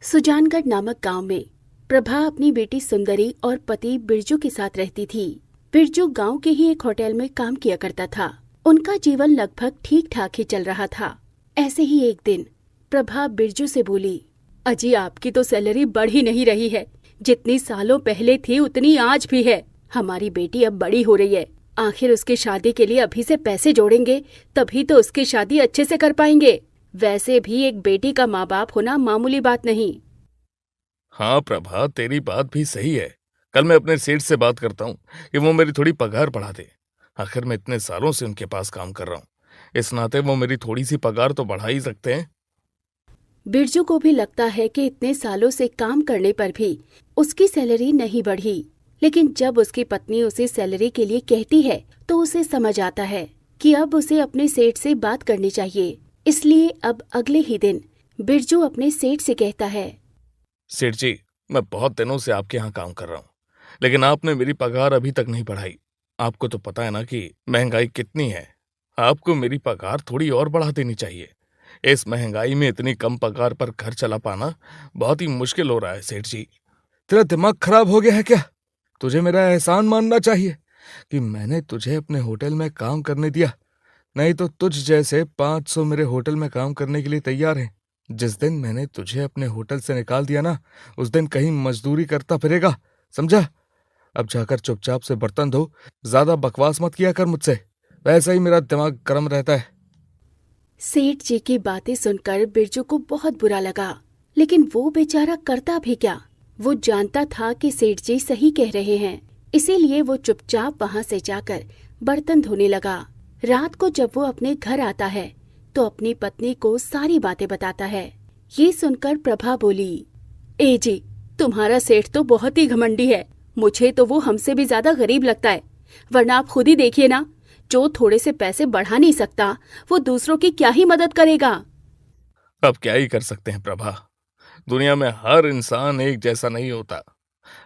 सुजानगढ़ नामक गांव में प्रभा अपनी बेटी सुंदरी और पति बिरजू के साथ रहती थी। बिरजू गांव के ही एक होटल में काम किया करता था। उनका जीवन लगभग ठीक ठाक ही चल रहा था। ऐसे ही एक दिन प्रभा बिरजू से बोली, अजी आपकी तो सैलरी बढ़ ही नहीं रही है। जितनी सालों पहले थी उतनी आज भी है। हमारी बेटी अब बड़ी हो रही है, आखिर उसकी शादी के लिए अभी से पैसे जोड़ेंगे तभी तो उसकी शादी अच्छे से कर पाएंगे। वैसे भी एक बेटी का माँ बाप होना मामूली बात नहीं। हाँ प्रभा, तेरी बात भी सही है। कल मैं अपने सेठ से बात करता हूँ कि वो मेरी थोड़ी पगार बढ़ा दे। आखिर मैं इतने सालों से उनके पास काम कर रहा हूँ, इस नाते वो मेरी थोड़ी सी पगार तो बढ़ा ही सकते हैं। बिरजू को भी लगता है कि इतने सालों से काम करने पर भी उसकी सैलरी नहीं बढ़ी, लेकिन जब उसकी पत्नी उसे सैलरी के लिए कहती है तो उसे समझ आता है कि अब उसे अपने सेठ से बात करनी चाहिए। इसलिए अब अगले ही दिन बिरजू अपने सेठ से कहता है, सेठ जी, मैं बहुत दिनों से आपके यहाँ काम कर रहा हूँ, लेकिन आपने मेरी पगार अभी तक नहीं बढ़ाई। आपको तो पता है ना कि महंगाई कितनी है। आपको मेरी पगार थोड़ी और बढ़ा देनी चाहिए। इस महंगाई में इतनी कम पगार पर घर चला पाना बहुत ही मुश्किल हो रहा है सेठ जी। तेरा दिमाग खराब हो गया है क्या? तुझे मेरा एहसान मानना चाहिए कि मैंने तुझे अपने होटल में काम करने दिया, नहीं तो तुझ जैसे 500 मेरे होटल में काम करने के लिए तैयार हैं। जिस दिन मैंने तुझे अपने होटल से निकाल दिया ना, उस दिन कहीं मजदूरी करता फिरेगा, समझा? अब जाकर चुपचाप से बर्तन धो। ज्यादा बकवास मत किया कर मुझसे, वैसा ही मेरा दिमाग गर्म रहता है। सेठ जी की बातें सुनकर बिरजू को बहुत बुरा लगा, लेकिन वो बेचारा करता भी क्या। वो जानता था कि सेठ जी सही कह रहे हैं, इसीलिए वो चुपचाप वहाँ से जाकर बर्तन धोने लगा। रात को जब वो अपने घर आता है तो अपनी पत्नी को सारी बातें बताता है। ये सुनकर प्रभा बोली, ए जी, तुम्हारा सेठ तो बहुत ही घमंडी है। मुझे तो वो हमसे भी ज्यादा गरीब लगता है। वरना आप खुद ही देखिए ना, जो थोड़े से पैसे बढ़ा नहीं सकता वो दूसरों की क्या ही मदद करेगा। अब क्या ही कर सकते हैं प्रभा, दुनिया में हर इंसान एक जैसा नहीं होता।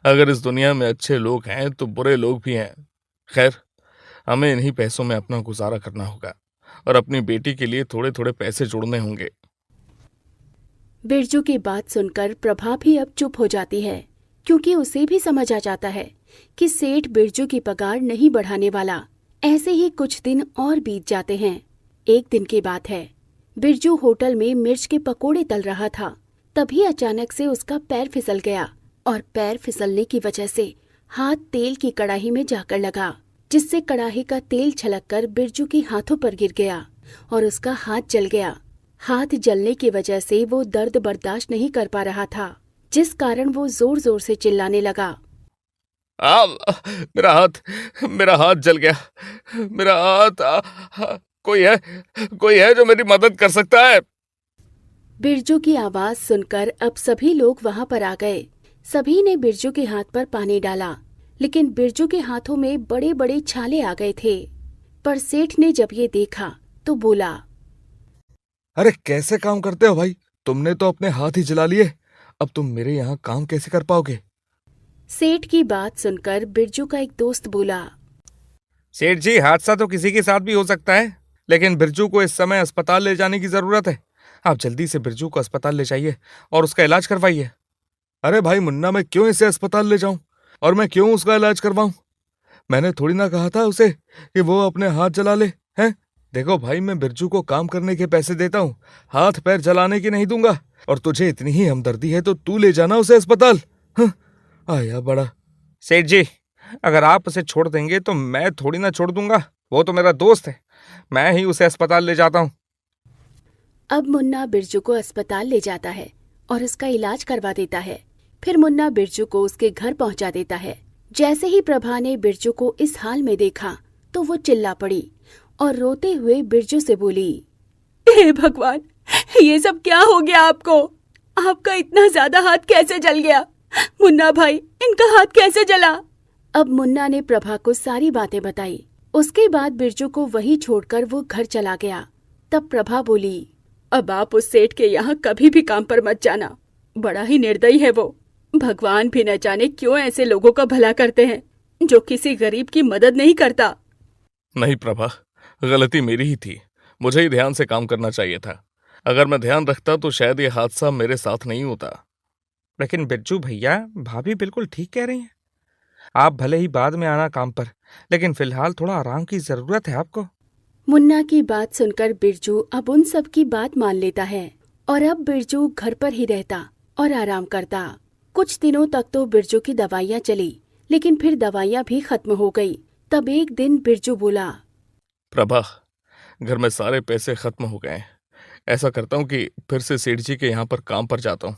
अगर इस दुनिया में अच्छे लोग हैं तो बुरे लोग भी हैं। खैर, हमें इन्हीं पैसों में अपना गुजारा करना होगा और अपनी बेटी के लिए थोड़े थोड़े पैसे जोड़ने होंगे। बिरजू की बात सुनकर प्रभा भी अब चुप हो जाती है, क्योंकि उसे भी समझ आ जाता है कि सेठ बिरजू की पगार नहीं बढ़ाने वाला। ऐसे ही कुछ दिन और बीत जाते हैं। एक दिन की बात है, बिरजू होटल में मिर्च के पकोड़े तल रहा था। तभी अचानक से उसका पैर फिसल गया और पैर फिसलने की वजह से हाथ तेल की कड़ाही में जाकर लगा, जिससे कड़ाही का तेल छलककर बिरजू के हाथों पर गिर गया और उसका हाथ जल गया। हाथ जलने की वजह से वो दर्द बर्दाश्त नहीं कर पा रहा था, जिस कारण वो जोर जोर से चिल्लाने लगा। आ, मेरा हाथ जल गया। मेरा हाथ कोई है जो मेरी मदद कर सकता है? बिरजू की आवाज सुनकर अब सभी लोग वहां पर आ गए। सभी ने बिरजू के हाथ पर पानी डाला, लेकिन बिरजू के हाथों में बड़े बड़े छाले आ गए थे। पर सेठ ने जब ये देखा तो बोला, अरे कैसे काम करते हो भाई? तुमने तो अपने हाथ ही जला लिए। अब तुम मेरे यहाँ काम कैसे कर पाओगे? सेठ की बात सुनकर बिरजू का एक दोस्त बोला, सेठ जी, हादसा तो किसी के साथ भी हो सकता है, लेकिन बिरजू को इस समय अस्पताल ले जाने की जरूरत है। आप जल्दी से बिरजू को अस्पताल ले जाइए और उसका इलाज करवाइए। अरे भाई मुन्ना, मैं क्यों इसे अस्पताल ले जाऊं और मैं क्यों उसका इलाज करवाऊं? मैंने थोड़ी ना कहा था उसे कि वो अपने हाथ जला ले, हैं? देखो भाई, मैं बिरजू को काम करने के पैसे देता हूँ, हाथ पैर जलाने की नहीं दूंगा। और तुझे इतनी ही हमदर्दी है तो तू ले जाना उसे अस्पताल। हाँ, आया बड़ा। सेठ जी, अगर आप उसे छोड़ देंगे तो मैं थोड़ी ना छोड़ दूंगा। वो तो मेरा दोस्त है, मैं ही उसे अस्पताल ले जाता हूँ। अब मुन्ना बिरजू को अस्पताल ले जाता है और उसका इलाज करवा देता है। फिर मुन्ना बिरजू को उसके घर पहुंचा देता है। जैसे ही प्रभा ने बिरजू को इस हाल में देखा तो वो चिल्ला पड़ी और रोते हुए बिरजू से बोली, हे भगवान, ये सब क्या हो गया आपको? आपका इतना ज्यादा हाथ कैसे जल गया? मुन्ना भाई, इनका हाथ कैसे जला? अब मुन्ना ने प्रभा को सारी बातें बताई। उसके बाद बिरजू को वहीं छोड़कर वो घर चला गया। तब प्रभा बोली, अब आप उस सेठ के यहाँ कभी भी काम पर मत जाना। बड़ा ही निर्दयी है वो। भगवान भी न जाने क्यों ऐसे लोगों का भला करते हैं जो किसी गरीब की मदद नहीं करता। नहीं प्रभा, गलती मेरी ही थी। मुझे ही ध्यान से काम करना चाहिए था। अगर मैं ध्यान रखता तो शायद ये हादसा मेरे साथ नहीं होता। लेकिन बिरजू भैया, भाभी बिल्कुल ठीक कह रही हैं। आप भले ही बाद में आना काम पर, लेकिन फिलहाल थोड़ा आराम की जरूरत है आपको। मुन्ना की बात सुनकर बिरजू अब उन सब की बात मान लेता है और अब बिरजू घर पर ही रहता और आराम करता। कुछ दिनों तक तो बिरजू की दवाइयाँ चली, लेकिन फिर दवाइयाँ भी खत्म हो गई। तब एक दिन बिरजू बोला, प्रभा, घर में सारे पैसे खत्म हो गए हैं। ऐसा करता हूँ कि फिर से सेठ जी के यहाँ पर काम पर जाता हूँ।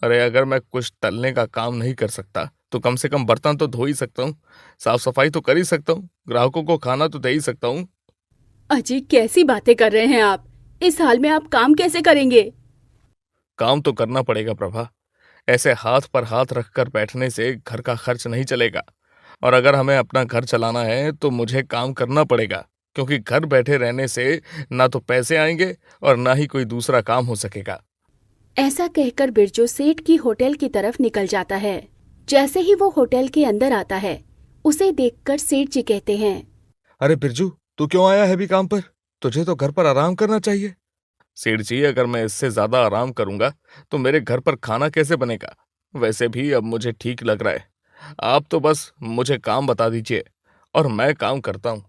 अरे अगर मैं कुछ तलने का काम नहीं कर सकता तो कम से कम बर्तन तो धो ही सकता हूँ, साफ सफाई तो कर ही सकता हूँ, ग्राहकों को खाना तो दे ही सकता हूँ। अजी कैसी बातें कर रहे हैं आप? इस हाल में आप काम कैसे करेंगे? काम तो करना पड़ेगा प्रभा। ऐसे हाथ पर हाथ रखकर बैठने से घर का खर्च नहीं चलेगा, और अगर हमें अपना घर चलाना है तो मुझे काम करना पड़ेगा, क्योंकि घर बैठे रहने से ना तो पैसे आएंगे और ना ही कोई दूसरा काम हो सकेगा। ऐसा कहकर बिरजू सेठ की होटल की तरफ निकल जाता है। जैसे ही वो होटल के अंदर आता है, उसे देखकर सेठ जी कहते हैं, अरे बिरजू, तू क्यों आया है भी काम पर? तुझे तो घर पर आराम करना चाहिए। सेठ जी, अगर मैं इससे ज्यादा आराम करूंगा तो मेरे घर पर खाना कैसे बनेगा? वैसे भी अब मुझे ठीक लग रहा है। आप तो बस मुझे काम बता दीजिए और मैं काम करता हूँ।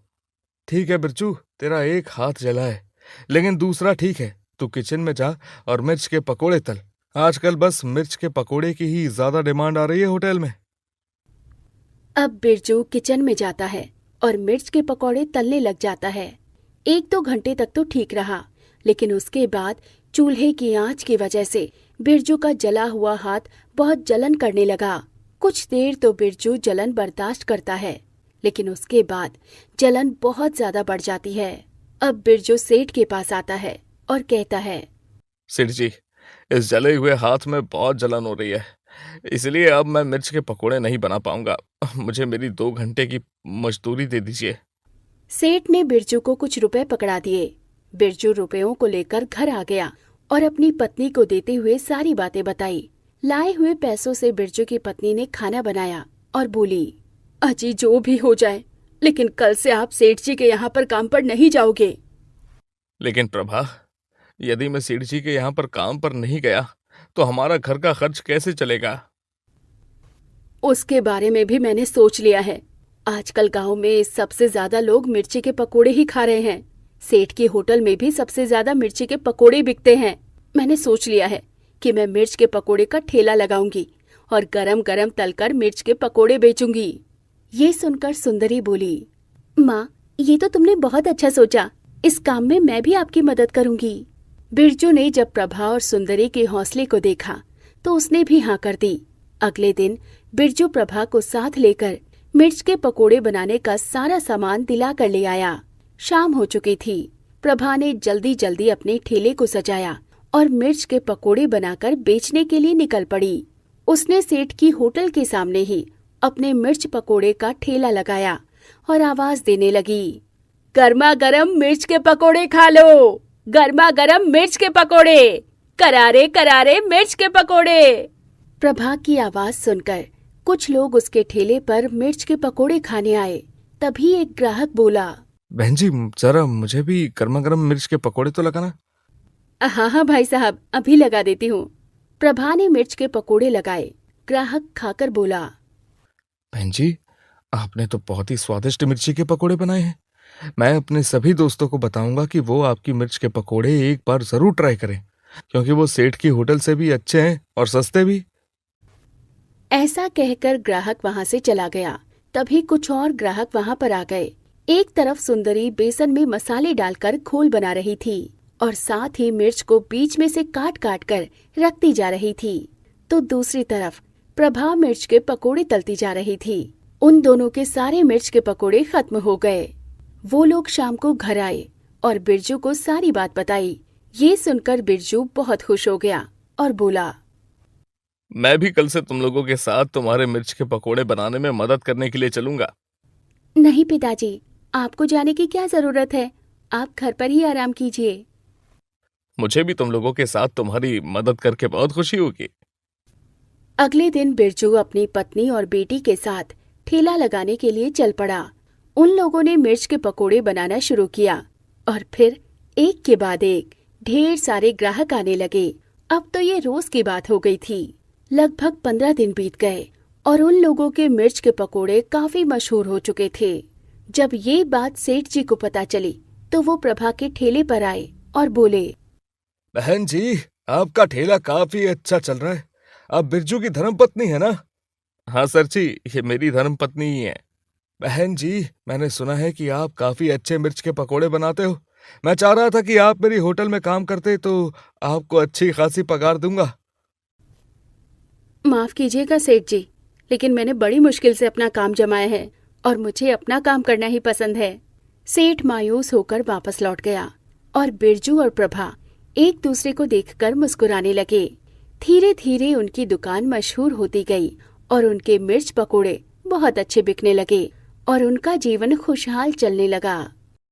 ठीक है बिरजू, तेरा एक हाथ जला है, लेकिन दूसरा ठीक है। तू किचन में जा और मिर्च के पकोड़े तल। आजकल बस मिर्च के पकोड़े की ही ज्यादा डिमांड आ रही है होटल में। अब बिरजू किचन में जाता है और मिर्च के पकौड़े तलने लग जाता है। 1-2 घंटे तक तो ठीक रहा, लेकिन उसके बाद चूल्हे की आंच की वजह से बिरजू का जला हुआ हाथ बहुत जलन करने लगा। कुछ देर तो बिरजू जलन बर्दाश्त करता है, लेकिन उसके बाद जलन बहुत ज्यादा बढ़ जाती है। अब बिरजू सेठ के पास आता है और कहता है, सेठ जी, इस जले हुए हाथ में बहुत जलन हो रही है, इसलिए अब मैं मिर्च के पकोड़े नहीं बना पाऊंगा। मुझे मेरी 2 घंटे की मजदूरी दे दीजिए। सेठ ने बिरजू को कुछ रुपए पकड़ा दिए। बिरजू रुपयों को लेकर घर आ गया और अपनी पत्नी को देते हुए सारी बातें बताई। लाए हुए पैसों से बिरजू की पत्नी ने खाना बनाया और बोली, अजी जो भी हो जाए, लेकिन कल से आप सेठ जी के यहाँ पर काम पर नहीं जाओगे। लेकिन प्रभा, यदि मैं सेठ जी के यहाँ पर काम पर नहीं गया तो हमारा घर का खर्च कैसे चलेगा? उसके बारे में भी मैंने सोच लिया है। आजकल गांव में सबसे ज्यादा लोग मिर्ची के पकोड़े ही खा रहे हैं। सेठ की होटल में भी सबसे ज्यादा मिर्ची के पकोड़े बिकते हैं। मैंने सोच लिया है कि मैं मिर्च के पकोड़े का ठेला लगाऊंगी और गरम गरम तलकर मिर्च के पकोड़े बेचूंगी। ये सुनकर सुंदरी बोली, माँ, ये तो तुमने बहुत अच्छा सोचा। इस काम में मैं भी आपकी मदद करूंगी। बिरजू ने जब प्रभा और सुंदरी के हौसले को देखा तो उसने भी हाँ कर दी। अगले दिन बिरजू प्रभा को साथ लेकर मिर्च के पकोड़े बनाने का सारा सामान दिला कर ले आया। शाम हो चुकी थी। प्रभा ने जल्दी जल्दी अपने ठेले को सजाया और मिर्च के पकोड़े बनाकर बेचने के लिए निकल पड़ी। उसने सेठ की होटल के सामने ही अपने मिर्च पकोड़े का ठेला लगाया और आवाज देने लगी, गर्मा गर्म मिर्च के पकोड़े खा लो, गर्मा गर्म मिर्च के पकोड़े, करारे करारे मिर्च के पकोड़े। प्रभा की आवाज सुनकर कुछ लोग उसके ठेले पर मिर्च के पकोड़े खाने आए। तभी एक ग्राहक बोला, बहन जी, जरा मुझे भी गर्मा गर्म मिर्च के पकोड़े तो लगाना। हाँ हाँ भाई साहब, अभी लगा देती हूँ। प्रभा ने मिर्च के पकोड़े लगाए। ग्राहक खाकर बोला, बहन जी, आपने तो बहुत ही स्वादिष्ट मिर्ची के पकोड़े बनाए हैं। मैं अपने सभी दोस्तों को बताऊंगा कि वो आपकी मिर्च के पकोड़े एक बार जरूर ट्राई करें, क्योंकि वो सेठ की होटल से भी अच्छे हैं और सस्ते भी। ऐसा कहकर ग्राहक वहां से चला गया। तभी कुछ और ग्राहक वहां पर आ गए। एक तरफ सुंदरी बेसन में मसाले डालकर घोल बना रही थी और साथ ही मिर्च को बीच में से काट काट कर रखती जा रही थी, तो दूसरी तरफ प्रभा मिर्च के पकोड़े तलती जा रही थी। उन दोनों के सारे मिर्च के पकोड़े खत्म हो गए। वो लोग शाम को घर आए और बिरजू को सारी बात बताई। ये सुनकर बिरजू बहुत खुश हो गया और बोला, मैं भी कल से तुम लोगों के साथ तुम्हारे मिर्च के पकोड़े बनाने में मदद करने के लिए चलूंगा। नहीं पिताजी, आपको जाने की क्या जरूरत है, आप घर पर ही आराम कीजिए। मुझे भी तुम लोगों के साथ तुम्हारी मदद करके बहुत खुशी होगी। अगले दिन बिरजू अपनी पत्नी और बेटी के साथ ठेला लगाने के लिए चल पड़ा। उन लोगों ने मिर्च के पकोड़े बनाना शुरू किया और फिर एक के बाद एक ढेर सारे ग्राहक आने लगे। अब तो ये रोज की बात हो गई थी। लगभग 15 दिन बीत गए और उन लोगों के मिर्च के पकोड़े काफी मशहूर हो चुके थे। जब ये बात सेठ जी को पता चली तो वो प्रभा के ठेले पर आए और बोले, बहन जी, आपका ठेला काफी अच्छा चल रहा है। आप बिरजू की धर्मपत्नी है ना? हाँ सर जी, ये मेरी धर्मपत्नी ही है। बहन जी, मैंने सुना है कि आप काफी अच्छे मिर्च के पकोड़े बनाते हो। मैं चाह रहा था कि आप मेरी होटल में काम करते तो आपको अच्छी खासी पगार दूंगा। माफ कीजिएगा सेठ जी, लेकिन मैंने बड़ी मुश्किल से अपना काम जमाया है और मुझे अपना काम करना ही पसंद है। सेठ मायूस होकर वापस लौट गया और बिरजू और प्रभा एक दूसरे को देखकर मुस्कुराने लगे। धीरे धीरे उनकी दुकान मशहूर होती गई और उनके मिर्च पकोड़े बहुत अच्छे बिकने लगे और उनका जीवन खुशहाल चलने लगा।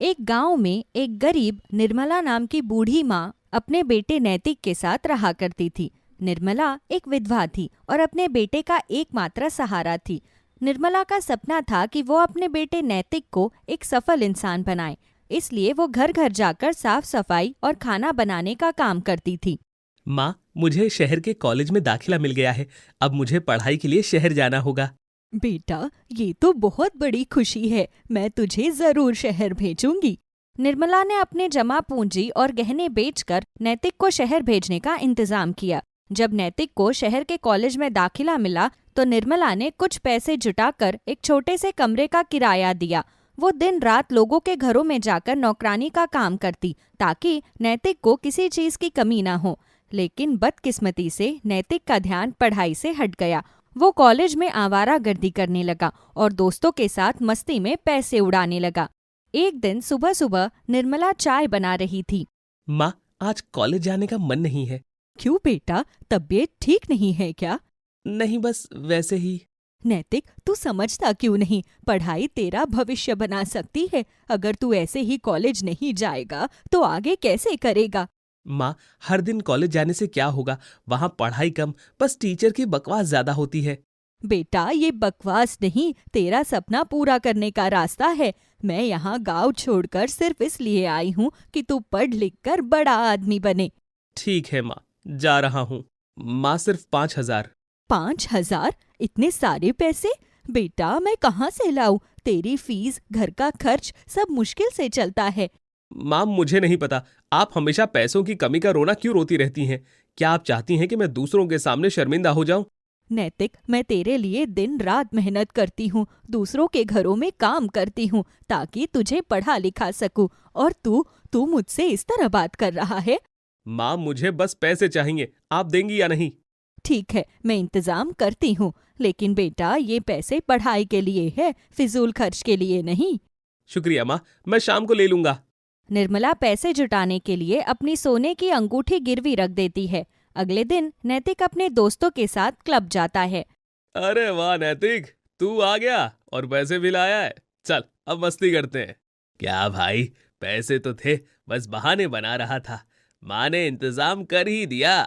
एक गांव में एक गरीब निर्मला नाम की बूढ़ी माँ अपने बेटे नैतिक के साथ रहा करती थी। निर्मला एक विधवा थी और अपने बेटे का एकमात्र सहारा थी। निर्मला का सपना था कि वो अपने बेटे नैतिक को एक सफल इंसान बनाए, इसलिए वो घर घर जाकर साफ सफाई और खाना बनाने का काम करती थी। माँ, मुझे शहर के कॉलेज में दाखिला मिल गया है। अब मुझे पढ़ाई के लिए शहर जाना होगा। बेटा, ये तो बहुत बड़ी खुशी है। मैं तुझे जरूर शहर भेजूंगी। निर्मला ने अपने जमा पूंजी और गहने बेचकर नैतिक को शहर भेजने का इंतजाम किया। जब नैतिक को शहर के कॉलेज में दाखिला मिला तो निर्मला ने कुछ पैसे जुटाकर एक छोटे से कमरे का किराया दिया। वो दिन रात लोगों के घरों में जाकर नौकरानी का काम करती ताकि नैतिक को किसी चीज की कमी ना हो। लेकिन बदकिस्मती से नैतिक का ध्यान पढ़ाई से हट गया। वो कॉलेज में आवारागर्दी करने लगा और दोस्तों के साथ मस्ती में पैसे उड़ाने लगा। एक दिन सुबह सुबह निर्मला चाय बना रही थी। माँ, आज कॉलेज जाने का मन नहीं है। क्यों बेटा, तबीयत ठीक नहीं है क्या? नहीं, बस वैसे ही। नैतिक, तू समझता क्यों नहीं? पढ़ाई तेरा भविष्य बना सकती है। अगर तू ऐसे ही कॉलेज नहीं जाएगा तो आगे कैसे करेगा? माँ, हर दिन कॉलेज जाने से क्या होगा? वहाँ पढ़ाई कम, बस टीचर की बकवास ज्यादा होती है। बेटा, ये बकवास नहीं, तेरा सपना पूरा करने का रास्ता है। मैं यहाँ गांव छोड़कर सिर्फ इसलिए आई हूँ कि तू पढ़ लिख कर बड़ा आदमी बने। ठीक है माँ, जा रहा हूँ। माँ, सिर्फ 5,000। 5,000? इतने सारे पैसे? बेटा, मैं कहाँ से लाऊं? तेरी फीस, घर का खर्च सब मुश्किल से चलता है। माँ, मुझे नहीं पता आप हमेशा पैसों की कमी का रोना क्यों रोती रहती हैं। क्या आप चाहती हैं कि मैं दूसरों के सामने शर्मिंदा हो जाऊं? नैतिक, मैं तेरे लिए दिन रात मेहनत करती हूँ, दूसरों के घरों में काम करती हूँ ताकि तुझे पढ़ा लिखा सकूं, और तू मुझसे इस तरह बात कर रहा है? माँ, मुझे बस पैसे चाहिए, आप देंगी या नहीं? ठीक है, मैं इंतजाम करती हूँ, लेकिन बेटा ये पैसे पढ़ाई के लिए है, फिजूल खर्च के लिए नहीं। शुक्रिया माँ, मैं शाम को ले लूंगा। निर्मला पैसे जुटाने के लिए अपनी सोने की अंगूठी गिरवी रख देती है। अगले दिन नैतिक अपने दोस्तों के साथ क्लब जाता है। अरे वाह नैतिक, तू आ गया और पैसे भी लाया है। चल अब मस्ती करते हैं। क्या भाई, पैसे तो थे, बस बहाने बना रहा था। माँ ने इंतजाम कर ही दिया।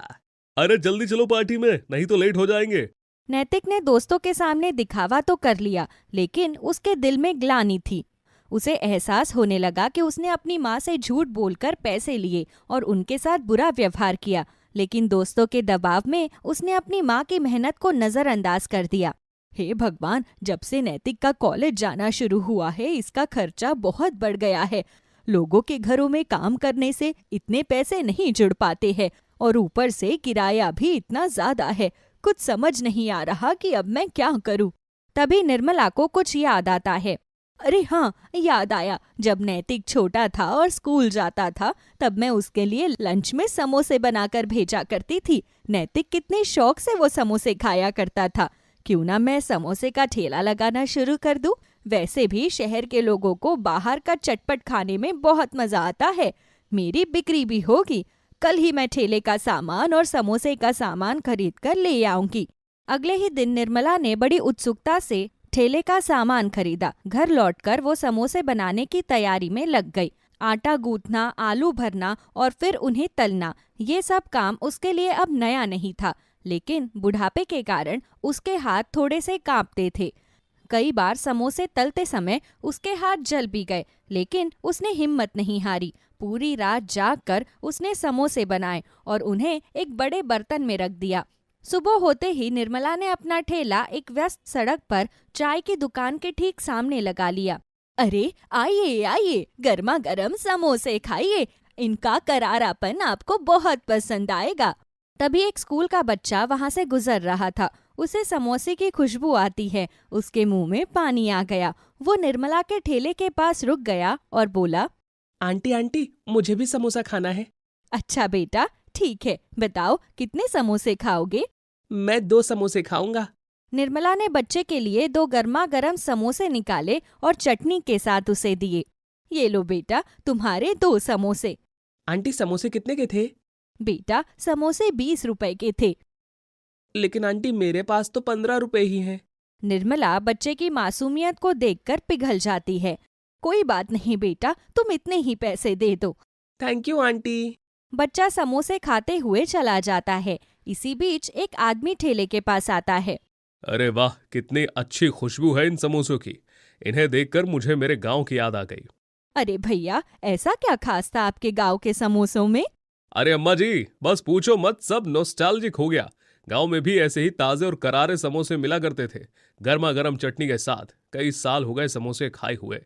अरे जल्दी चलो पार्टी में, नहीं तो लेट हो जाएंगे। नैतिक ने दोस्तों के सामने दिखावा तो कर लिया, लेकिन उसके दिल में ग्लानि थी। उसे एहसास होने लगा कि उसने अपनी माँ से झूठ बोलकर पैसे लिए और उनके साथ बुरा व्यवहार किया, लेकिन दोस्तों के दबाव में उसने अपनी माँ की मेहनत को नजरअंदाज कर दिया। हे भगवान, जब से नैतिक का कॉलेज जाना शुरू हुआ है, इसका खर्चा बहुत बढ़ गया है। लोगों के घरों में काम करने से इतने पैसे नहीं जुड़ पाते हैं और ऊपर से किराया भी इतना ज्यादा है। कुछ समझ नहीं आ रहा कि अब मैं क्या करूं। तभी निर्मला को कुछ याद आता है। अरे हाँ, याद आया, जब नैतिक छोटा था और स्कूल जाता था तब मैं उसके लिए लंच में समोसे बनाकर भेजा करती थी। नैतिक कितने शौक से वो समोसे खाया करता था। क्यों ना मैं समोसे का ठेला लगाना शुरू कर दूं? वैसे भी शहर के लोगों को बाहर का चटपट खाने में बहुत मजा आता है। मेरी बिक्री भी होगी। कल ही मैं ठेले का सामान और समोसे का सामान खरीद कर ले आऊंगी। अगले ही दिन निर्मला ने बड़ी उत्सुकता से ठेले का सामान खरीदा। घर लौटकर वो समोसे बनाने की तैयारी में लग गई। आटा गूंथना, आलू भरना और फिर उन्हें तलना, ये सब काम उसके लिए अब नया नहीं था, लेकिन बुढ़ापे के कारण उसके हाथ थोड़े से कांपते थे। कई बार समोसे तलते समय उसके हाथ जल भी गए, लेकिन उसने हिम्मत नहीं हारी। पूरी रात जागकर उसने समोसे बनाए और उन्हें एक बड़े बर्तन में रख दिया। सुबह होते ही निर्मला ने अपना ठेला एक व्यस्त सड़क पर चाय की दुकान के ठीक सामने लगा लिया। अरे आइए आइए, गर्मा गर्म समोसे खाइए, इनका करारापन आपको बहुत पसंद आएगा। तभी एक स्कूल का बच्चा वहां से गुजर रहा था। उसे समोसे की खुशबू आती है, उसके मुंह में पानी आ गया। वो निर्मला के ठेले के पास रुक गया और बोला, आंटी आंटी, मुझे भी समोसा खाना है। अच्छा बेटा, ठीक है, बताओ कितने समोसे खाओगे? मैं 2 समोसे खाऊंगा। निर्मला ने बच्चे के लिए 2 गर्मा गर्म समोसे निकाले और चटनी के साथ उसे दिए। ये लो बेटा, तुम्हारे 2 समोसे। आंटी, समोसे कितने के थे? बेटा, समोसे 20 रुपए के थे। लेकिन आंटी, मेरे पास तो 15 रुपए ही हैं। निर्मला बच्चे की मासूमियत को देखकर पिघल जाती है। कोई बात नहीं बेटा, तुम इतने ही पैसे दे दो। Thank you aunty. बच्चा समोसे खाते हुए चला जाता है। इसी बीच एक आदमी ठेले के पास आता है। अरे वाह, कितनी अच्छी खुशबू है इन समोसों की। इन्हें देखकर मुझे मेरे गांव की याद आ गई। अरे भैया, ऐसा क्या खास था आपके गांव के समोसों में? अरे अम्मा जी, बस पूछो मत, सब नॉस्टैल्जिक हो गया। गांव में भी ऐसे ही ताजे और करारे समोसे मिला करते थे, गर्मा गर्म चटनी के साथ। कई साल हो गए समोसे खाए हुए।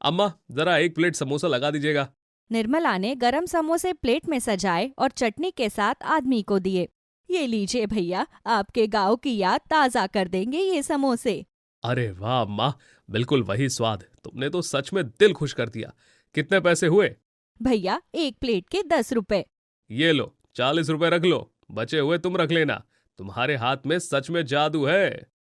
अम्मा, जरा 1 प्लेट समोसा लगा दीजिएगा। निर्मला ने गरम समोसे प्लेट में सजाए और चटनी के साथ आदमी को दिए। ये लीजिए भैया, आपके गांव की याद ताजा कर देंगे ये समोसे। अरे वाह अम्मा, बिल्कुल वही स्वाद। तुमने तो सच में दिल खुश कर दिया। कितने पैसे हुए? भैया, 1 प्लेट के 10 रुपए। ये लो, 40 रुपए रख लो, बचे हुए तुम रख लेना। तुम्हारे हाथ में सच में जादू है।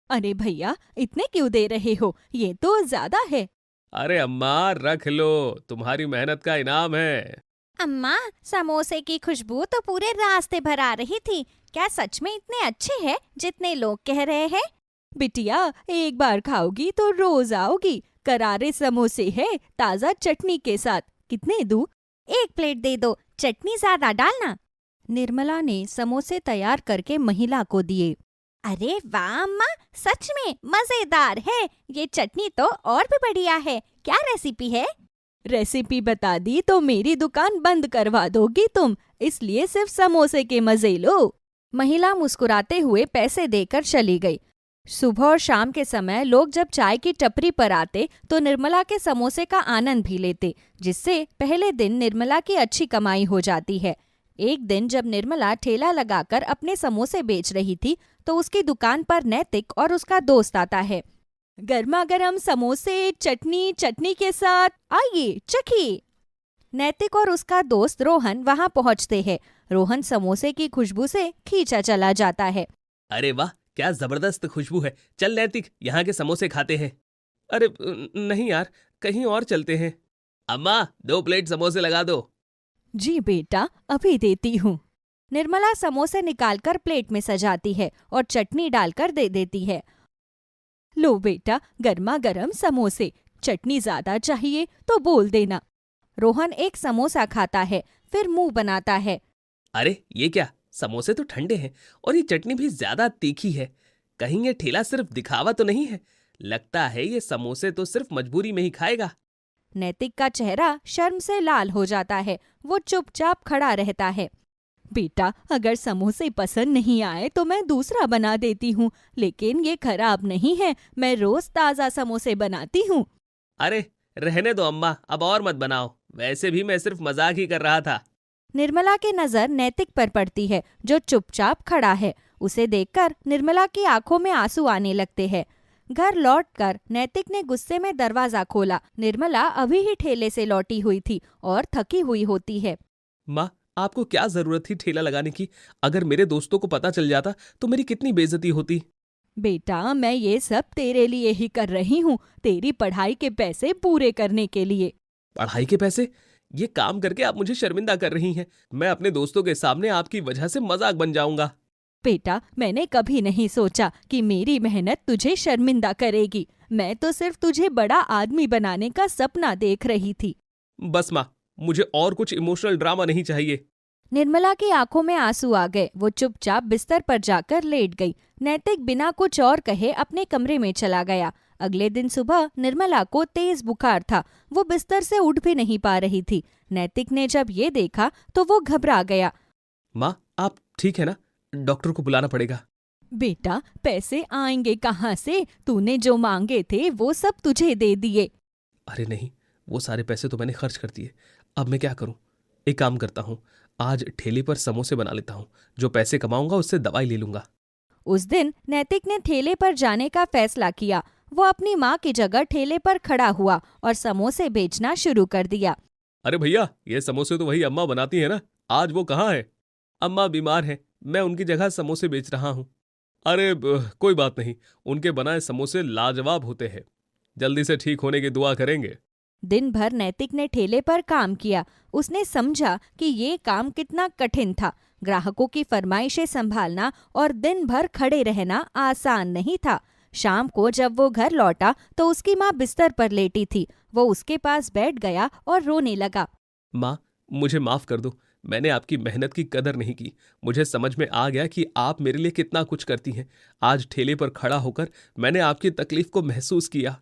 अरे भैया, इतने क्यों दे रहे हो? ये तो ज्यादा है। अरे अम्मा, रख लो, तुम्हारी मेहनत का इनाम है। अम्मा, समोसे की खुशबू तो पूरे रास्ते भर आ रही थी। क्या सच में इतने अच्छे हैं जितने लोग कह रहे हैं? बिटिया, एक बार खाओगी तो रोज आओगी। करारे समोसे है, ताजा चटनी के साथ। कितने दूं? 1 प्लेट दे दो, चटनी ज्यादा डालना। निर्मला ने समोसे तैयार करके महिला को दिए। अरे वाह अम्मा, सच में मजेदार है। ये चटनी तो और भी बढ़िया है। क्या रेसिपी है? रेसिपी बता दी तो मेरी दुकान बंद करवा दोगी तुम, इसलिए सिर्फ समोसे के मजे लो। महिला मुस्कुराते हुए पैसे देकर चली गई। सुबह और शाम के समय लोग जब चाय की टपरी पर आते तो निर्मला के समोसे का आनंद भी लेते, जिससे पहले दिन निर्मला की अच्छी कमाई हो जाती है। एक दिन जब निर्मला ठेला लगाकर अपने समोसे बेच रही थी तो उसकी दुकान पर नैतिक और उसका दोस्त आता है। गर्मा गर्म समोसे, चटनी, चटनी के साथ, आइए चखिए। नैतिक और उसका दोस्त रोहन वहां पहुंचते हैं। रोहन समोसे की खुशबू से खींचा चला जाता है। अरे वाह, क्या जबरदस्त खुशबू है। चल नैतिक, यहाँ के समोसे खाते हैं। अरे नहीं यार, कहीं और चलते हैं। अम्मा, 2 प्लेट समोसे लगा दो। जी बेटा, अभी देती हूँ। निर्मला समोसे निकालकर प्लेट में सजाती है और चटनी डालकर दे देती है। लो बेटा, गर्मा गर्म समोसे। चटनी ज्यादा चाहिए तो बोल देना। रोहन एक समोसा खाता है, फिर मुंह बनाता है। अरे ये क्या, समोसे तो ठंडे हैं और ये चटनी भी ज्यादा तीखी है। कहीं ये ठेला सिर्फ दिखावा तो नहीं है? लगता है ये समोसे तो सिर्फ मजबूरी में ही खाएगा। नैतिक का चेहरा शर्म से लाल हो जाता है। वो चुपचाप खड़ा रहता है। बेटा, अगर समोसे पसंद नहीं आए तो मैं दूसरा बना देती हूँ, लेकिन ये खराब नहीं है। मैं रोज ताजा समोसे बनाती हूँ। अरे रहने दो अम्मा, अब और मत बनाओ। वैसे भी मैं सिर्फ मजाक ही कर रहा था। निर्मला की नजर नैतिक पर पड़ती है, जो चुपचाप खड़ा है। उसे देखकर निर्मला की आंखों में आंसू आने लगते हैं। घर लौटकर नैतिक ने गुस्से में दरवाजा खोला। निर्मला अभी ही ठेले से लौटी हुई थी और थकी हुई होती है। माँ, आपको क्या जरूरत थी ठेला लगाने की? अगर मेरे दोस्तों को पता चल जाता तो मेरी कितनी बेइज्जती होती। बेटा, मैं ये सब तेरे लिए ही कर रही हूँ, तेरी पढ़ाई के पैसे पूरे करने के लिए। पढ़ाई के पैसे? ये काम करके आप मुझे शर्मिंदा कर रही हैं। मैं अपने दोस्तों के सामने आपकी वजह से मजाक बन जाऊंगा। बेटा, मैंने कभी नहीं सोचा कि मेरी मेहनत तुझे शर्मिंदा करेगी। मैं तो सिर्फ तुझे बड़ा आदमी बनाने का सपना देख रही थी। बस माँ, मुझे और कुछ इमोशनल ड्रामा नहीं चाहिए। निर्मला की आंखों में आंसू आ गए। वो चुपचाप बिस्तर पर जाकर लेट गई। नैतिक बिना कुछ और कहे अपने कमरे में चला गया। अगले दिन सुबह निर्मला को तेज बुखार था। वो बिस्तर से उठ भी नहीं पा रही थी। नैतिक ने जब ये देखा तो वो घबरा गया। माँ, आप ठीक है ना? डॉक्टर को बुलाना पड़ेगा। बेटा, पैसे आएंगे कहाँ से? तूने जो मांगे थे वो सब तुझे दे दिए। अरे नहीं, वो सारे पैसे तो मैंने खर्च कर दिए। अब मैं क्या करूं? एक काम करता हूं, आज ठेले पर समोसे बना लेता हूं। जो पैसे कमाऊंगा उससे दवाई ले लूंगा। उस दिन नैतिक ने ठेले पर जाने का फैसला किया। वो अपनी माँ की जगह ठेले पर खड़ा हुआ और समोसे बेचना शुरू कर दिया। अरे भैया, ये समोसे तो वही अम्मा बनाती है ना? आज वो कहाँ है? अम्मा बीमार है, मैं उनकी जगह समोसे बेच रहा हूँ। अरे कोई बात नहीं, उनके बनाए समोसे लाजवाब होते हैं। जल्दी से ठीक होने की दुआ करेंगे। दिन भर नैतिक ने ठेले पर काम किया। उसने समझा कि ये काम कितना कठिन था। ग्राहकों की फरमाइशें संभालना और दिन भर खड़े रहना आसान नहीं था। शाम को जब वो घर लौटा तो उसकी माँ बिस्तर पर लेटी थी। वो उसके पास बैठ गया और रोने लगा। माँ, मुझे माफ कर दो। मैंने आपकी मेहनत की कदर नहीं की। मुझे समझ में आ गया कि आप मेरे लिए कितना कुछ करती हैं। आज ठेले पर खड़ा होकर मैंने आपकी तकलीफ को महसूस किया।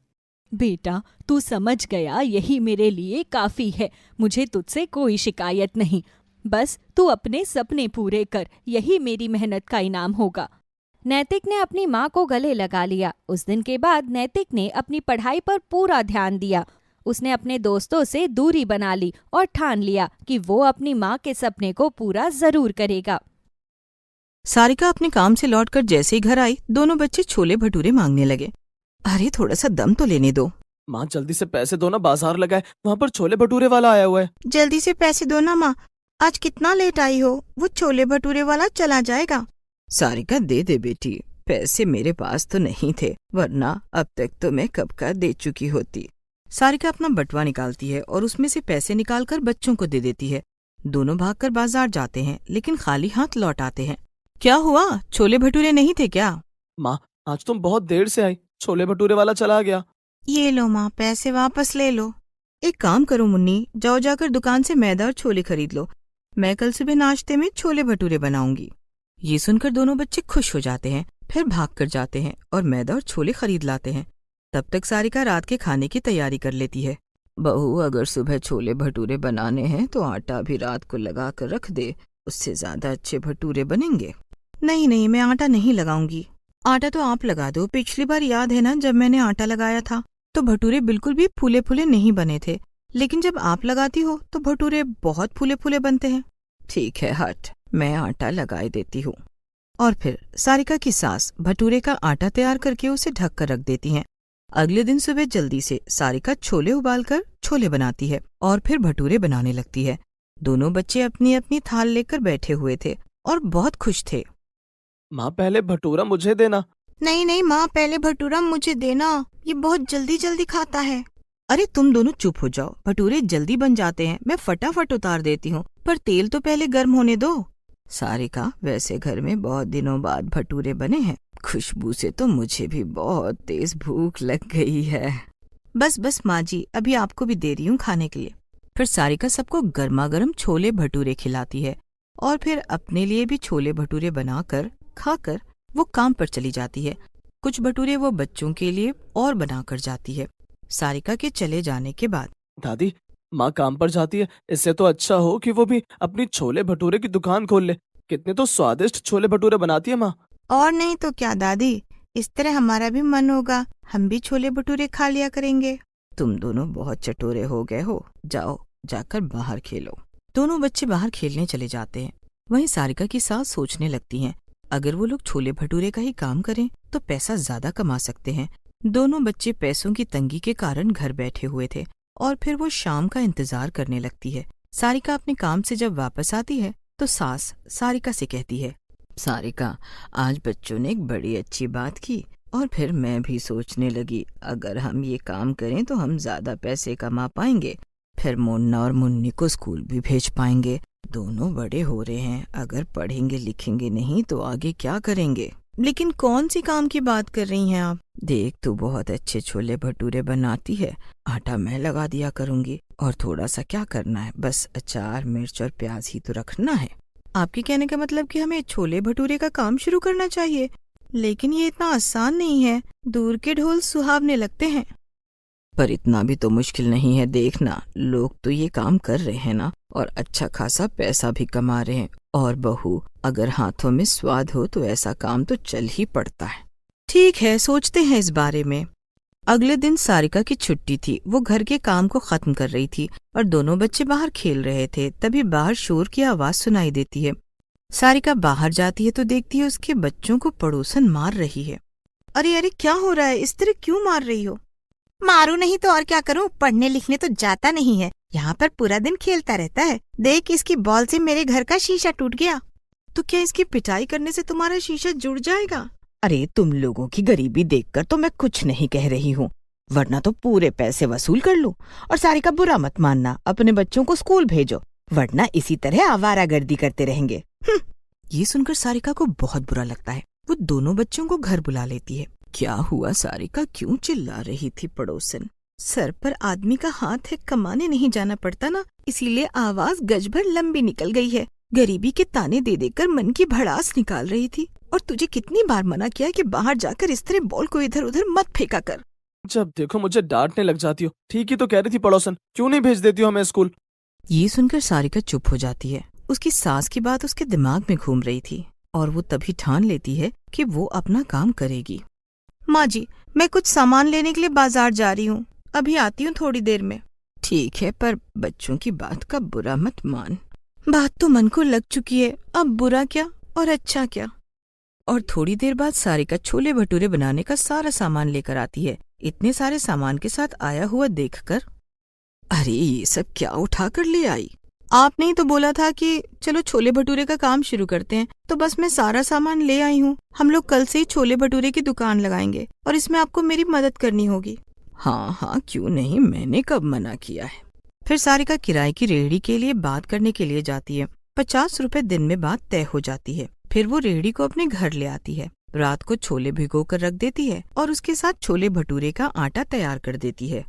बेटा, तू समझ गया, यही मेरे लिए काफी है। मुझे तुझसे कोई शिकायत नहीं। बस तू अपने सपने पूरे कर, यही मेरी मेहनत का इनाम होगा। नैतिक ने अपनी माँ को गले लगा लिया। उस दिन के बाद नैतिक ने अपनी पढ़ाई पर पूरा ध्यान दिया। उसने अपने दोस्तों से दूरी बना ली और ठान लिया कि वो अपनी माँ के सपने को पूरा जरूर करेगा। सारिका अपने काम से लौटकर जैसे ही घर आई, दोनों बच्चे छोले भटूरे मांगने लगे। अरे थोड़ा सा दम तो लेने दो। माँ जल्दी से पैसे दो ना, बाजार लगा है, वहाँ पर छोले भटूरे वाला आया हुआ है। जल्दी से पैसे दो ना माँ, आज कितना लेट आई हो, वो छोले भटूरे वाला चला जाएगा। सारिका दे दे बेटी, पैसे मेरे पास तो नहीं थे, वरना अब तक तो मैं कब का दे चुकी होती। सारिका अपना बटुआ निकालती है और उसमें से पैसे निकालकर बच्चों को दे देती है। दोनों भागकर बाजार जाते हैं, लेकिन खाली हाथ लौट आते हैं। क्या हुआ, छोले भटूरे नहीं थे क्या? माँ, आज तुम बहुत देर से आई, छोले भटूरे वाला चला गया। ये लो माँ, पैसे वापस ले लो। एक काम करो मुन्नी, जाओ जाकर दुकान से मैदा और छोले खरीद लो। मैं कल सुबह नाश्ते में छोले भटूरे बनाऊंगी। ये सुनकर दोनों बच्चे खुश हो जाते हैं, फिर भाग कर जाते हैं और मैदा और छोले खरीद लाते हैं। तब तक सारिका रात के खाने की तैयारी कर लेती है। बहू, अगर सुबह छोले भटूरे बनाने हैं तो आटा भी रात को लगा कर रख दे, उससे ज्यादा अच्छे भटूरे बनेंगे। नहीं नहीं, मैं आटा नहीं लगाऊंगी। आटा तो आप लगा दो। पिछली बार याद है ना, जब मैंने आटा लगाया था तो भटूरे बिल्कुल भी फूले फूले नहीं बने थे, लेकिन जब आप लगाती हो तो भटूरे बहुत फूले फूले बनते हैं। ठीक है हट, मैं आटा लगाए देती हूँ। और फिर सारिका की सास भटूरे का आटा तैयार करके उसे ढक कर रख देती हैं। अगले दिन सुबह जल्दी से सारिका छोले उबालकर छोले बनाती है और फिर भटूरे बनाने लगती है। दोनों बच्चे अपनी अपनी थाल लेकर बैठे हुए थे और बहुत खुश थे। माँ, पहले भटूरा मुझे देना। नहीं नहीं माँ, पहले भटूरा मुझे देना, ये बहुत जल्दी जल्दी खाता है। अरे तुम दोनों चुप हो जाओ, भटूरे जल्दी बन जाते हैं, मैं फटाफट उतार देती हूँ, पर तेल तो पहले गर्म होने दो। सारिका, वैसे घर में बहुत दिनों बाद भटूरे बने हैं, खुशबू से तो मुझे भी बहुत तेज भूख लग गई है। बस बस माँ जी, अभी आपको भी दे रही हूँ खाने के लिए। फिर सारिका सबको गर्मा गर्म छोले भटूरे खिलाती है और फिर अपने लिए भी छोले भटूरे बनाकर खाकर वो काम पर चली जाती है। कुछ भटूरे वो बच्चों के लिए और बनाकर जाती है। सारिका के चले जाने के बाद, दादी, माँ काम पर जाती है, इससे तो अच्छा हो कि वो भी अपनी छोले भटूरे की दुकान खोल ले। कितने तो स्वादिष्ट छोले भटूरे बनाती है माँ। और नहीं तो क्या दादी, इस तरह हमारा भी मन होगा, हम भी छोले भटूरे खा लिया करेंगे। तुम दोनों बहुत चटोरे हो गए हो, जाओ जाकर बाहर खेलो। दोनों बच्चे बाहर खेलने चले जाते हैं। वहीं सारिका की सास सोचने लगती हैं, अगर वो लोग छोले भटूरे का ही काम करें तो पैसा ज्यादा कमा सकते हैं। दोनों बच्चे पैसों की तंगी के कारण घर बैठे हुए थे और फिर वो शाम का इंतजार करने लगती है। सारिका अपने काम से जब वापस आती है तो सास सारिका से कहती है, सारिका, आज बच्चों ने एक बड़ी अच्छी बात की और फिर मैं भी सोचने लगी, अगर हम ये काम करें तो हम ज्यादा पैसे कमा पाएंगे, फिर मुन्ना और मुन्नी को स्कूल भी भेज पाएंगे। दोनों बड़े हो रहे हैं, अगर पढ़ेंगे लिखेंगे नहीं तो आगे क्या करेंगे। लेकिन कौन सी काम की बात कर रही हैं आप? देख, तू बहुत अच्छे छोले भटूरे बनाती है, आटा मैं लगा दिया करूंगी और थोड़ा सा क्या करना है, बस अचार मिर्च और प्याज ही तो रखना है। आपके कहने का मतलब कि हमें छोले भटूरे का काम शुरू करना चाहिए, लेकिन ये इतना आसान नहीं है, दूर के ढोल सुहावने लगते हैं। पर इतना भी तो मुश्किल नहीं है, देखना लोग तो ये काम कर रहे हैं ना, और अच्छा खासा पैसा भी कमा रहे हैं। और बहू, अगर हाथों में स्वाद हो तो ऐसा काम तो चल ही पड़ता है। ठीक है, सोचते हैं इस बारे में। अगले दिन सारिका की छुट्टी थी। वो घर के काम को खत्म कर रही थी और दोनों बच्चे बाहर खेल रहे थे। तभी बाहर शोर की आवाज सुनाई देती है। सारिका बाहर जाती है तो देखती है उसके बच्चों को पड़ोसन मार रही है। अरे अरे, क्या हो रहा है? इस तरह क्यों मार रही हो? मारू नहीं तो और क्या करूं? पढ़ने लिखने तो जाता नहीं है, यहाँ पर पूरा दिन खेलता रहता है। देख, इसकी बॉल से मेरे घर का शीशा टूट गया। तो क्या इसकी पिटाई करने से तुम्हारा शीशा जुड़ जाएगा? अरे, तुम लोगों की गरीबी देखकर तो मैं कुछ नहीं कह रही हूँ, वरना तो पूरे पैसे वसूल कर लूं। और सारिका, बुरा मत मानना, अपने बच्चों को स्कूल भेजो, वरना इसी तरह आवारागर्दी करते रहेंगे। ये सुनकर सारिका को बहुत बुरा लगता है। वो दोनों बच्चों को घर बुला लेती है। क्या हुआ सारिका, क्यों चिल्ला रही थी पड़ोसन? सर पर आदमी का हाथ है, कमाने नहीं जाना पड़ता ना, इसीलिए आवाज गज भर लंबी निकल गई है। गरीबी के ताने दे देकर मन की भड़ास निकाल रही थी। और तुझे कितनी बार मना किया कि बाहर जाकर इस तरह बॉल को इधर उधर मत फेंका कर। जब देखो मुझे डांटने लग जाती हो। ठीक ही तो कह रही थी पड़ोसन, क्यों नहीं भेज देती हो हमें स्कूल? ये सुनकर सारिका चुप हो जाती है। उसकी सास की बात उसके दिमाग में घूम रही थी और वो तभी ठान लेती है कि वो अपना काम करेगी। माँ जी, मैं कुछ सामान लेने के लिए बाजार जा रही हूँ, अभी आती हूँ थोड़ी देर में। ठीक है, पर बच्चों की बात का बुरा मत मान। बात तो मन को लग चुकी है, अब बुरा क्या और अच्छा क्या। और थोड़ी देर बाद सारिका छोले भटूरे बनाने का सारा सामान लेकर आती है। इतने सारे सामान के साथ आया हुआ देखकर, अरे ये सब क्या उठा कर ले आई? आपने ही तो बोला था कि चलो छोले भटूरे का काम शुरू करते हैं, तो बस मैं सारा सामान ले आई हूँ। हम लोग कल से ही छोले भटूरे की दुकान लगाएंगे और इसमें आपको मेरी मदद करनी होगी। हाँ हाँ, क्यों नहीं, मैंने कब मना किया है। फिर सारिका किराए की रेहड़ी के लिए बात करने के लिए जाती है। 50 रुपए दिन में बात तय हो जाती है। फिर वो रेहड़ी को अपने घर ले आती है। रात को छोले भिगो कर रख देती है और उसके साथ छोले भटूरे का आटा तैयार कर देती है।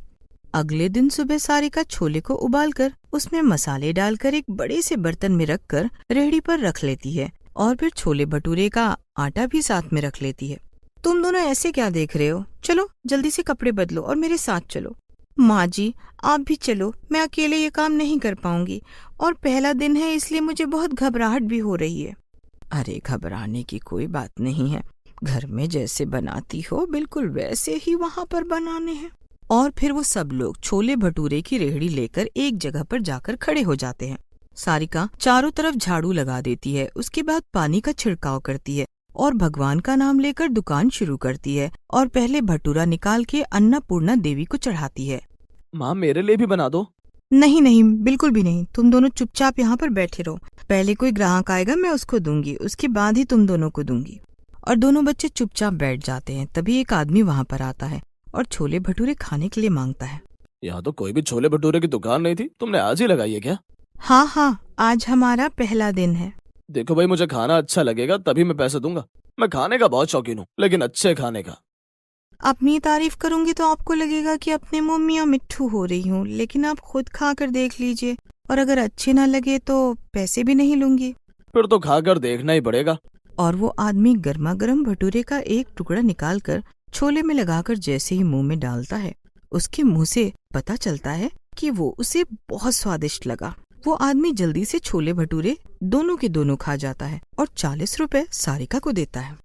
अगले दिन सुबह सारिका छोले को उबालकर उसमें मसाले डालकर एक बड़े से बर्तन में रखकर रेहड़ी पर रख लेती है और फिर छोले भटूरे का आटा भी साथ में रख लेती है। तुम दोनों ऐसे क्या देख रहे हो? चलो जल्दी से कपड़े बदलो और मेरे साथ चलो। माँ जी, आप भी चलो, मैं अकेले ये काम नहीं कर पाऊंगी और पहला दिन है इसलिए मुझे बहुत घबराहट भी हो रही है। अरे घबराने की कोई बात नहीं है, घर में जैसे बनाती हो बिल्कुल वैसे ही वहाँ पर बनाने हैं। और फिर वो सब लोग छोले भटूरे की रेहड़ी लेकर एक जगह पर जाकर खड़े हो जाते हैं। सारिका चारों तरफ झाड़ू लगा देती है, उसके बाद पानी का छिड़काव करती है और भगवान का नाम लेकर दुकान शुरू करती है और पहले भटूरा निकाल के अन्नपूर्णा देवी को चढ़ाती है। माँ, मेरे लिए भी बना दो। नहीं नहीं, बिल्कुल भी नहीं, तुम दोनों चुपचाप यहाँ पर बैठे रहो। पहले कोई ग्राहक आएगा, मैं उसको दूंगी, उसके बाद ही तुम दोनों को दूंगी। और दोनों बच्चे चुपचाप बैठ जाते हैं। तभी एक आदमी वहाँ पर आता है और छोले भटूरे खाने के लिए मांगता है। यहाँ तो कोई भी छोले भटूरे की दुकान नहीं थी, तुमने आज ही लगाई है क्या? हाँ हाँ, आज हमारा पहला दिन है। देखो भाई, मुझे खाना अच्छा लगेगा तभी मैं पैसे दूंगा। मैं खाने का बहुत शौकीन हूँ, लेकिन अच्छे खाने का। अपनी तारीफ करूंगी तो आपको लगेगा कि अपने मुंह मियां मिट्ठू हो रही हूँ, लेकिन आप खुद खा कर देख लीजिए और अगर अच्छे ना लगे तो पैसे भी नहीं लूंगी। फिर तो खाकर देखना ही पड़ेगा। और वो आदमी गर्मा गर्म भटूरे का एक टुकड़ा निकालकर छोले में लगाकर जैसे ही मुंह में डालता है, उसके मुंह से पता चलता है कि वो उसे बहुत स्वादिष्ट लगा। वो आदमी जल्दी से छोले भटूरे दोनों के दोनों खा जाता है और 40 रुपए सारिका को देता है।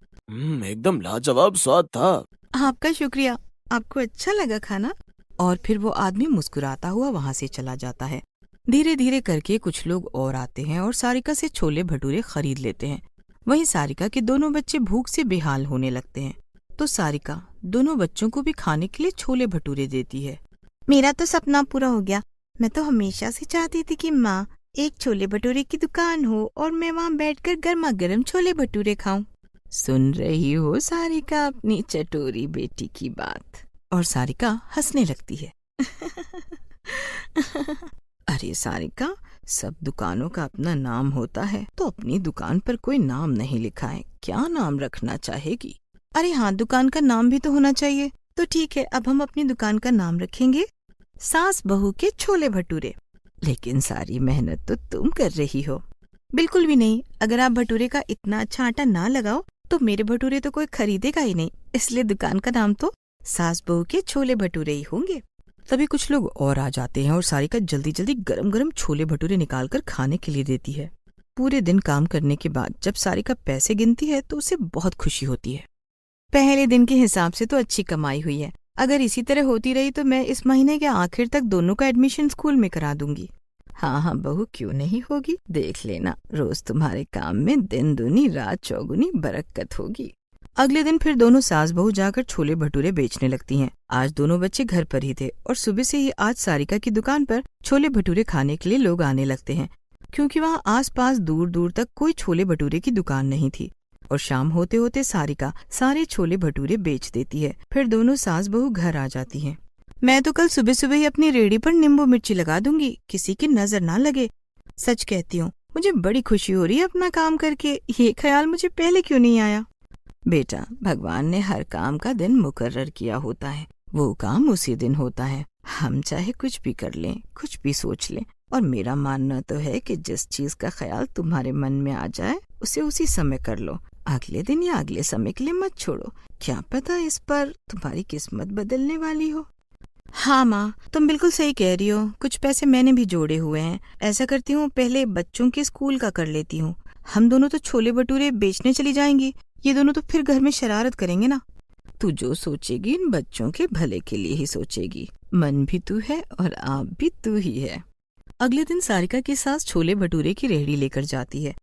एकदम लाजवाब स्वाद था। आपका शुक्रिया, आपको अच्छा लगा खाना? और फिर वो आदमी मुस्कुराता हुआ वहाँ से चला जाता है। धीरे धीरे करके कुछ लोग और आते हैं और सारिका से छोले भटूरे खरीद लेते हैं। वहीं सारिका के दोनों बच्चे भूख से बेहाल होने लगते हैं, तो सारिका दोनों बच्चों को भी खाने के लिए छोले भटूरे देती है। मेरा तो सपना पूरा हो गया। मैं तो हमेशा से चाहती थी कि माँ एक छोले भटूरे की दुकान हो और मैं वहाँ बैठकर गर्मा गर्म छोले भटूरे खाऊं। सुन रही हो सारिका अपनी चटोरी बेटी की बात? और सारिका हंसने लगती है। अरे सारिका, सब दुकानों का अपना नाम होता है, तो अपनी दुकान पर कोई नाम नहीं लिखा है, क्या नाम रखना चाहेगी? अरे हाँ, दुकान का नाम भी तो होना चाहिए। तो ठीक है, अब हम अपनी दुकान का नाम रखेंगे सास बहू के छोले भटूरे। लेकिन सारी मेहनत तो तुम कर रही हो। बिल्कुल भी नहीं, अगर आप भटूरे का इतना अच्छा आटा ना लगाओ तो मेरे भटूरे तो कोई खरीदेगा ही नहीं, इसलिए दुकान का नाम तो सास बहू के छोले भटूरे ही होंगे। तभी कुछ लोग और आ जाते हैं और सारिका जल्दी जल्दी गरम गरम छोले भटूरे निकाल कर खाने के लिए देती है। पूरे दिन काम करने के बाद जब सारिका पैसे गिनती है तो उसे बहुत खुशी होती है। पहले दिन के हिसाब से तो अच्छी कमाई हुई है। अगर इसी तरह होती रही तो मैं इस महीने के आखिर तक दोनों का एडमिशन स्कूल में करा दूंगी। हाँ हाँ बहू, क्यों नहीं होगी, देख लेना, रोज तुम्हारे काम में दिन दूनी रात चौगुनी बरकत होगी। अगले दिन फिर दोनों सास बहू जाकर छोले भटूरे बेचने लगती हैं। आज दोनों बच्चे घर पर ही थे और सुबह से ही आज सारिका की दुकान पर छोले भटूरे खाने के लिए लोग आने लगते हैं, क्योंकि वहाँ आसपास दूर दूर तक कोई छोले भटूरे की दुकान नहीं थी। और शाम होते होते सारिका सारे छोले भटूरे बेच देती है। फिर दोनों सास बहू घर आ जाती हैं। मैं तो कल सुबह सुबह ही अपनी रेहड़ी पर नींबू मिर्ची लगा दूंगी, किसी की नजर ना लगे। सच कहती हूँ, मुझे बड़ी खुशी हो रही है अपना काम करके। ये ख्याल मुझे पहले क्यों नहीं आया? बेटा, भगवान ने हर काम का दिन मुकर्रर किया होता है, वो काम उसी दिन होता है। हम चाहे कुछ भी कर लें, कुछ भी सोच लें, और मेरा मानना तो है कि जिस चीज का ख्याल तुम्हारे मन में आ जाए उसे उसी समय कर लो, अगले दिन या अगले समय के लिए मत छोड़ो। क्या पता इस पर तुम्हारी किस्मत बदलने वाली हो। हाँ माँ, तुम बिल्कुल सही कह रही हो। कुछ पैसे मैंने भी जोड़े हुए हैं। ऐसा करती हूँ, पहले बच्चों के स्कूल का कर लेती हूँ। हम दोनों तो छोले भटूरे बेचने चली जाएंगी, ये दोनों तो फिर घर में शरारत करेंगे ना। तू जो सोचेगी इन बच्चों के भले के लिए ही सोचेगी। मन भी तू है और आप भी तू ही है। अगले दिन सारिका की सास छोले भटूरे की रेहड़ी लेकर जाती है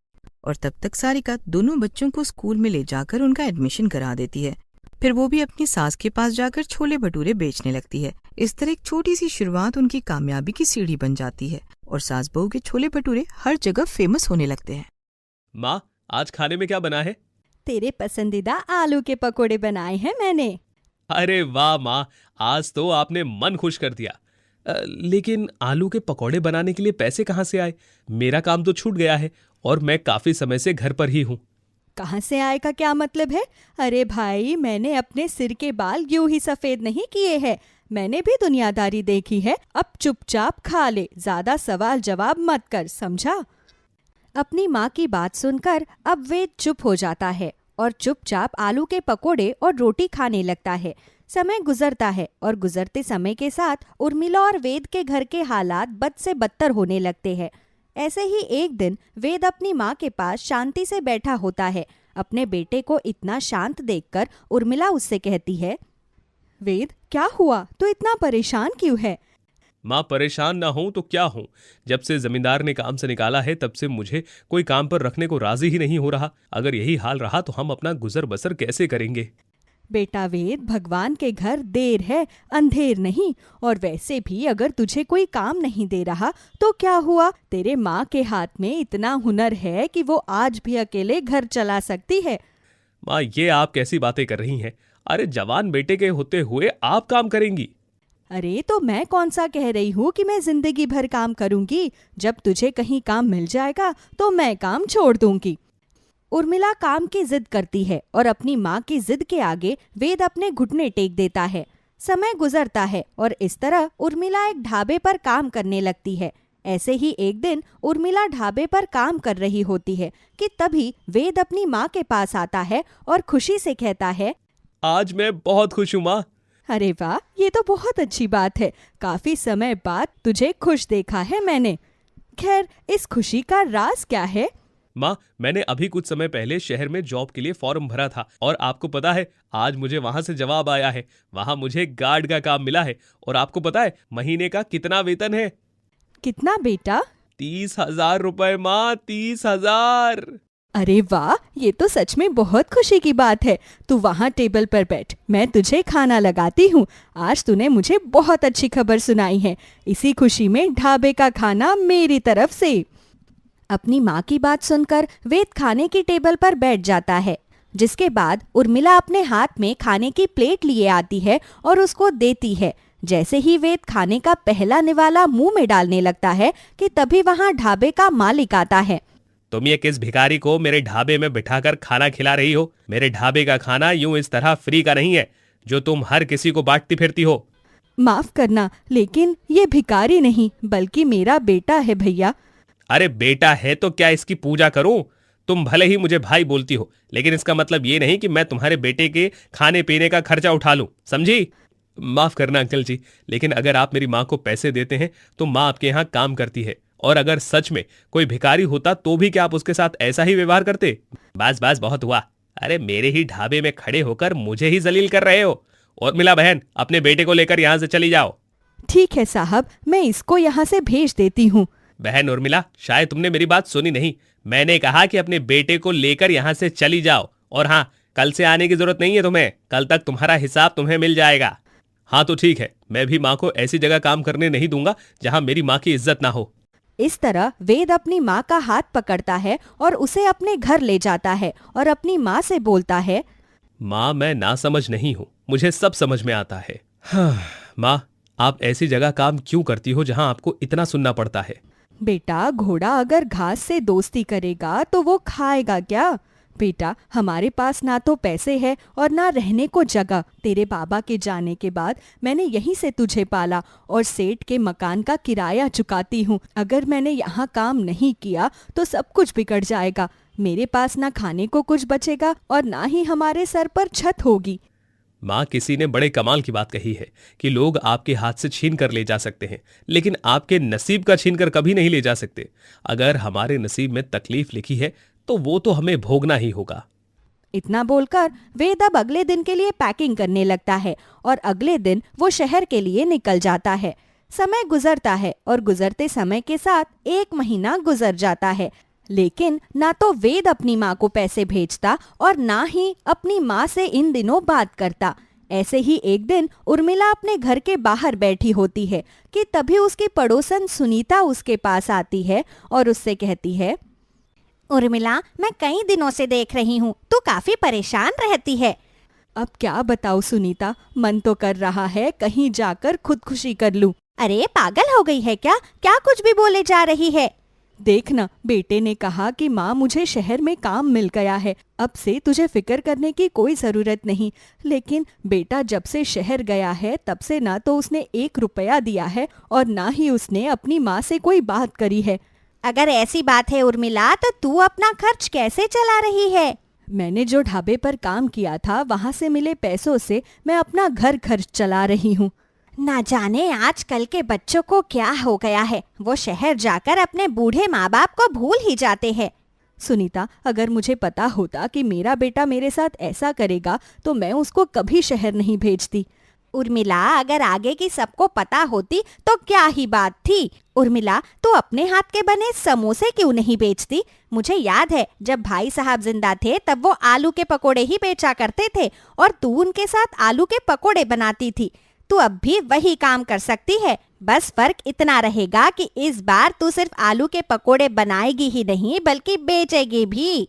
और तब तक सारिका दोनों बच्चों को स्कूल में ले जाकर उनका एडमिशन करा देती है। फिर वो भी अपनी सास के पास जाकर छोले भटूरे बेचने लगती है। इस तरह एक छोटी सी शुरुआत उनकी कामयाबी की सीढ़ी बन जाती है और सास बहू के छोले भटूरे हर जगह फेमस होने लगते हैं। माँ, आज खाने में क्या बना है? तेरे पसंदीदा आलू के पकोड़े बनाए हैं मैंने। अरे वाह माँ, आज तो आपने मन खुश कर दिया। लेकिन आलू के पकौड़े बनाने के लिए पैसे कहाँ से आए? मेरा काम तो छूट गया है और मैं काफी समय से घर पर ही हूँ। कहाँ से आए का क्या मतलब है? अरे भाई, मैंने अपने सिर के बाल यूं ही सफेद नहीं किए हैं। मैंने भी दुनियादारी देखी है। अब चुपचाप खा ले, ज्यादा सवाल जवाब मत कर, समझा? अपनी माँ की बात सुनकर अब वेद चुप हो जाता है और चुपचाप आलू के पकोड़े और रोटी खाने लगता है। समय गुजरता है और गुजरते समय के साथ उर्मिला और वेद के घर के हालात बद से बदतर होने लगते हैं। ऐसे ही एक दिन वेद अपनी माँ के पास शांति से बैठा होता है। अपने बेटे को इतना शांत देखकर उर्मिला उससे कहती है, वेद, क्या हुआ? तू इतना परेशान क्यों है? माँ, परेशान ना हूं तो क्या हूं। जब से जमींदार ने काम से निकाला है तब से मुझे कोई काम पर रखने को राजी ही नहीं हो रहा। अगर यही हाल रहा तो हम अपना गुजर बसर कैसे करेंगे? बेटा वेद, भगवान के घर देर है अंधेर नहीं। और वैसे भी अगर तुझे कोई काम नहीं दे रहा तो क्या हुआ? तेरे माँ के हाथ में इतना हुनर है कि वो आज भी अकेले घर चला सकती है। माँ, ये आप कैसी बातें कर रही हैं? अरे जवान बेटे के होते हुए आप काम करेंगी? अरे तो मैं कौन सा कह रही हूँ कि मैं जिंदगी भर काम करूंगी। जब तुझे कहीं काम मिल जाएगा तो मैं काम छोड़ दूंगी। उर्मिला काम की जिद करती है और अपनी माँ की जिद के आगे वेद अपने घुटने टेक देता है। समय गुजरता है और इस तरह उर्मिला एक ढाबे पर काम करने लगती है। ऐसे ही एक दिन उर्मिला ढाबे पर काम कर रही होती है कि तभी वेद अपनी माँ के पास आता है और खुशी से कहता है, आज मैं बहुत खुश हूँ माँ। अरे वाह, ये तो बहुत अच्छी बात है। काफी समय बाद तुझे खुश देखा है मैंने। खैर, इस खुशी का राज क्या है? माँ, मैंने अभी कुछ समय पहले शहर में जॉब के लिए फॉर्म भरा था और आपको पता है आज मुझे वहां से जवाब आया है। वहां मुझे गार्ड का काम मिला है और आपको पता है महीने का कितना वेतन है? कितना बेटा? 30,000 रुपए माँ, 30,000। अरे वाह, ये तो सच में बहुत खुशी की बात है। तू वहाँ टेबल पर बैठ, मैं तुझे खाना लगाती हूँ। आज तूने मुझे बहुत अच्छी खबर सुनाई है। इसी खुशी में ढाबे का खाना मेरी तरफ से। अपनी माँ की बात सुनकर वेद खाने की टेबल पर बैठ जाता है, जिसके बाद उर्मिला अपने हाथ में खाने की प्लेट लिए आती है और उसको देती है। जैसे ही वेद खाने का पहला निवाला मुंह में डालने लगता है कि तभी वहाँ ढाबे का मालिक आता है। तुम ये किस भिखारी को मेरे ढाबे में बिठाकर खाना खिला रही हो? मेरे ढाबे का खाना यूं इस तरह फ्री का नहीं है जो तुम हर किसी को बांटती फिरती हो। माफ करना, लेकिन ये भिखारी नहीं बल्कि मेरा बेटा है भैया। अरे बेटा है तो क्या इसकी पूजा करूं? तुम भले ही मुझे भाई बोलती हो, लेकिन इसका मतलब ये नहीं कि मैं तुम्हारे बेटे के खाने पीने का खर्चा उठा लूं, समझी? माफ करना अंकल जी, लेकिन अगर आप मेरी माँ को पैसे देते हैं तो माँ आपके यहाँ काम करती है और अगर सच में कोई भिखारी होता तो भी क्या आप उसके साथ ऐसा ही व्यवहार करते? बस बस बहुत हुआ। अरे मेरे ही ढाबे में खड़े होकर मुझे ही जलील कर रहे हो। और मिला बहन, अपने बेटे को लेकर यहाँ से चली जाओ। ठीक है साहब, मैं इसको यहाँ से भेज देती हूँ। बहन उर्मिला, शायद तुमने मेरी बात सुनी नहीं। मैंने कहा कि अपने बेटे को लेकर यहाँ से चली जाओ। और हाँ, कल से आने की जरूरत नहीं है तुम्हें। कल तक तुम्हारा हिसाब तुम्हें मिल जाएगा। हाँ तो ठीक है, मैं भी माँ को ऐसी जगह काम करने नहीं दूंगा जहाँ मेरी माँ की इज्जत ना हो। इस तरह वेद अपनी माँ का हाथ पकड़ता है और उसे अपने घर ले जाता है और अपनी माँ से बोलता है, माँ मैं नासमझ नहीं हूँ, मुझे सब समझ में आता है। हाँ, माँ आप ऐसी जगह काम क्यों करती हो जहाँ आपको इतना सुनना पड़ता है? बेटा, घोड़ा अगर घास से दोस्ती करेगा तो वो खाएगा क्या? बेटा, हमारे पास ना तो पैसे है और ना रहने को जगह। तेरे बाबा के जाने के बाद मैंने यहीं से तुझे पाला और सेठ के मकान का किराया चुकाती हूँ। अगर मैंने यहाँ काम नहीं किया तो सब कुछ बिगड़ जाएगा। मेरे पास ना खाने को कुछ बचेगा और ना ही हमारे सर पर छत होगी। माँ, किसी ने बड़े कमाल की बात कही है कि लोग आपके हाथ से छीन कर ले जा सकते हैं, लेकिन आपके नसीब का छीन कर कभी नहीं ले जा सकते। अगर हमारे नसीब में तकलीफ लिखी है तो वो तो हमें भोगना ही होगा। इतना बोलकर वेद अब अगले दिन के लिए पैकिंग करने लगता है और अगले दिन वो शहर के लिए निकल जाता है। समय गुजरता है और गुजरते समय के साथ 1 महीना गुजर जाता है, लेकिन ना तो वेद अपनी माँ को पैसे भेजता और ना ही अपनी माँ से इन दिनों बात करता। ऐसे ही एक दिन उर्मिला अपने घर के बाहर बैठी होती है कि तभी उसकी पड़ोसन सुनीता उसके पास आती है और उससे कहती है, उर्मिला, मैं कई दिनों से देख रही हूँ, तू काफी परेशान रहती है। अब क्या बताऊँ सुनीता, मन तो कर रहा है कहीं जाकर खुदकुशी कर लूं। अरे पागल हो गई है क्या? क्या कुछ भी बोले जा रही है। देखना, बेटे ने कहा कि माँ मुझे शहर में काम मिल गया है, अब से तुझे फिक्र करने की कोई जरूरत नहीं। लेकिन बेटा जब से शहर गया है तब से ना तो उसने 1 रुपया दिया है और ना ही उसने अपनी माँ से कोई बात करी है। अगर ऐसी बात है उर्मिला, तो तू अपना खर्च कैसे चला रही है? मैंने जो ढाबे पर काम किया था वहाँ से मिले पैसों से मैं अपना घर खर्च चला रही हूँ। ना जाने आजकल के बच्चों को क्या हो गया है, वो शहर जाकर अपने बूढ़े माँ बाप को भूल ही जाते हैं। सुनीता, अगर मुझे पता होता कि मेरा बेटा मेरे साथ ऐसा करेगा तो मैं उसको कभी शहर नहीं भेजती। उर्मिला, अगर आगे की सबको पता होती तो क्या ही बात थी। उर्मिला, तू अपने हाथ के बने समोसे क्यों नहीं बेचती? मुझे याद है जब भाई साहब जिंदा थे तब वो आलू के पकोड़े ही बेचा करते थे और तू उनके साथ आलू के पकोड़े बनाती थी। तू अब भी वही काम कर सकती है, बस फर्क इतना रहेगा कि इस बार तू सिर्फ आलू के पकोड़े बनाएगी ही नहीं बल्कि बेचेगी भी।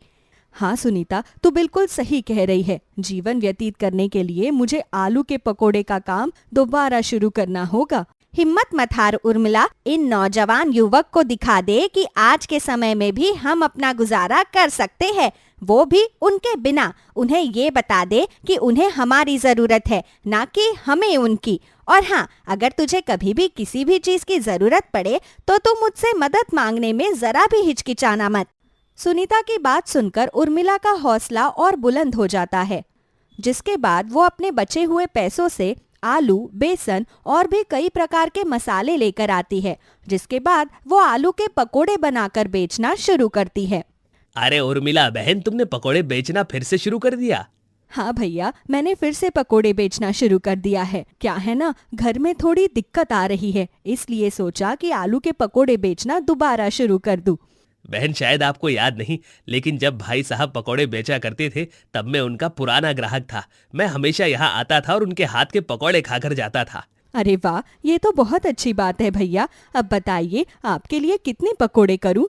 हाँ सुनीता, तू बिल्कुल सही कह रही है। जीवन व्यतीत करने के लिए मुझे आलू के पकोड़े का काम दोबारा शुरू करना होगा। हिम्मत मत हार उर्मिला, इन नौजवान युवक को दिखा दे कि आज के समय में भी हम अपना गुजारा कर सकते हैं, वो भी उनके बिना। उन्हें ये बता दे कि उन्हें हमारी जरूरत है, ना कि हमें उनकी। और हाँ, अगर तुझे कभी भी किसी भी चीज की जरूरत पड़े तो तू मुझसे मदद मांगने में जरा भी हिचकिचाना मत। सुनीता की बात सुनकर उर्मिला का हौसला और बुलंद हो जाता है, जिसके बाद वो अपने बचे हुए पैसों से आलू, बेसन और भी कई प्रकार के मसाले लेकर आती है, जिसके बाद वो आलू के पकोड़े बनाकर बेचना शुरू करती है। अरे उर्मिला बहन, तुमने पकोड़े बेचना फिर से शुरू कर दिया? हाँ भैया, मैंने फिर से पकोड़े बेचना शुरू कर दिया है। क्या है ना, घर में थोड़ी दिक्कत आ रही है, इसलिए सोचा कि आलू के पकोड़े बेचना दोबारा शुरू कर दूं। बहन, शायद आपको याद नहीं, लेकिन जब भाई साहब पकोड़े बेचा करते थे तब मैं उनका पुराना ग्राहक था। मैं हमेशा यहाँ आता था और उनके हाथ के पकोड़े खाकर जाता था। अरे वाह, ये तो बहुत अच्छी बात है भैया। अब बताइए आपके लिए कितने पकोड़े करूं?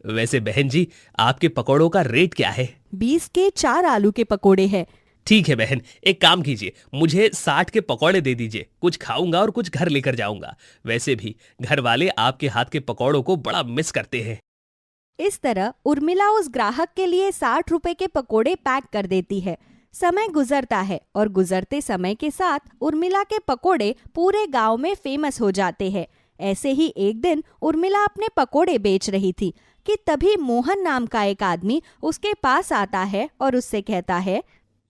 वैसे बहन जी, आपके पकोड़ों का रेट क्या है? 20 के 4 आलू के पकोड़े हैं। ठीक है बहन, एक काम कीजिए, मुझे 60 के पकोड़े दे दीजिए। कुछ खाऊंगा और कुछ घर लेकर जाऊंगा। वैसे भी घर वाले आपके हाथ के पकोड़ों को बड़ा मिस करते हैं। इस तरह उर्मिला उस ग्राहक के लिए 60 रुपए के पकोड़े पैक कर देती है। समय गुजरता है और गुजरते समय के साथ उर्मिला के पकोड़े पूरे गांव में फेमस हो जाते हैं। ऐसे ही एक दिन उर्मिला अपने पकोड़े बेच रही थी कि तभी मोहन नाम का एक आदमी उसके पास आता है और उससे कहता है,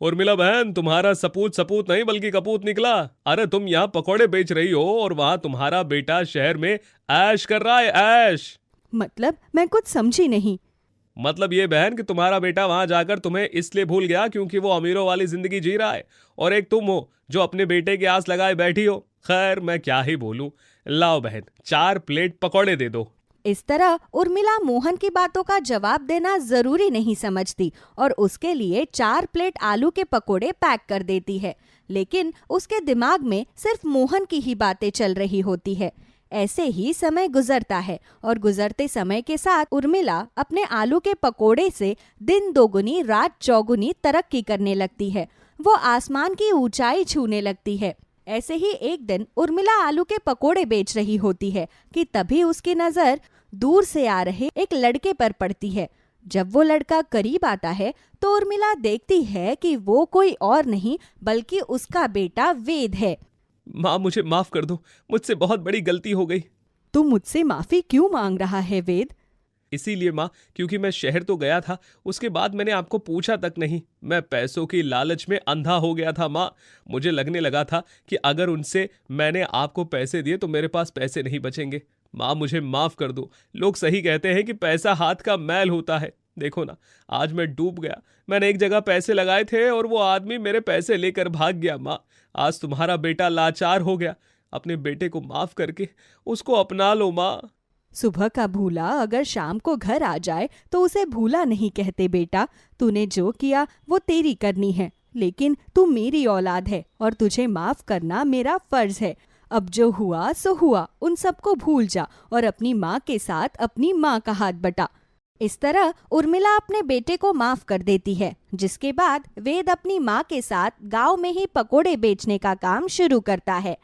उर्मिला बहन, तुम्हारा सपूत नहीं बल्कि कपूत निकला। अरे तुम यहाँ पकोड़े बेच रही हो और वहाँ तुम्हारा बेटा शहर में ऐश कर रहा है, ऐश। मतलब मैं कुछ समझी नहीं। मतलब ये बहन कि तुम्हारा बेटा वहां जाकर तुम्हें इसलिए भूल गया क्योंकि वो अमीरों वाली जिंदगी जी रहा है, और एक तुम हो जो अपने बेटे की आस लगाए बैठी हो। खैर मैं क्या ही बोलूं। लाओ बहन, 4 प्लेट पकौड़े दे दो। इस तरह उर्मिला मोहन की बातों का जवाब देना जरूरी नहीं समझती और उसके लिए 4 प्लेट आलू के पकोड़े पैक कर देती है। लेकिन उसके दिमाग में सिर्फ मोहन की ही बातें चल रही होती है। ऐसे ही समय गुजरता है और गुजरते समय के साथ उर्मिला अपने आलू के पकोड़े से दिन दोगुनी रात चौगुनी तरक्की करने लगती है। वो आसमान की ऊंचाई छूने लगती है। ऐसे ही एक दिन उर्मिला आलू के पकोड़े बेच रही होती है कि तभी उसकी नजर दूर से आ रहे एक लड़के पर पड़ती है। जब वो लड़का करीब आता है तो उर्मिला देखती है कि वो कोई और नहीं बल्कि उसका बेटा वेद है। माँ मुझे माफ कर दो, मुझसे बहुत बड़ी गलती हो गई। तू मुझसे माफी क्यों मांग रहा है वेद? इसीलिए माँ क्योंकि मैं शहर तो गया था, उसके बाद मैंने आपको पूछा तक नहीं। मैं पैसों की लालच में अंधा हो गया था माँ। मुझे लगने लगा था कि अगर उनसे मैंने आपको पैसे दिए तो मेरे पास पैसे नहीं बचेंगे। माँ मुझे माफ कर दो। लोग सही कहते हैं कि पैसा हाथ का मैल होता है। देखो ना, आज मैं डूब गया। मैंने एक जगह पैसे लगाए थे और वो आदमी मेरे पैसे लेकर भाग गया। माँ आज तुम्हारा बेटा लाचार हो गया। अपने बेटे को माफ करके उसको अपना लो माँ। सुबह का भूला अगर शाम को घर आ जाए तो उसे भूला नहीं कहते बेटा। तूने जो किया वो तेरी करनी है, लेकिन तू मेरी औलाद है और तुझे माफ करना मेरा फर्ज है। अब जो हुआ सो हुआ, उन सबको भूल जा और अपनी माँ के साथ अपनी माँ का हाथ बटा। इस तरह उर्मिला अपने बेटे को माफ कर देती है, जिसके बाद वेद अपनी माँ के साथ गांव में ही पकोड़े बेचने का काम शुरू करता है।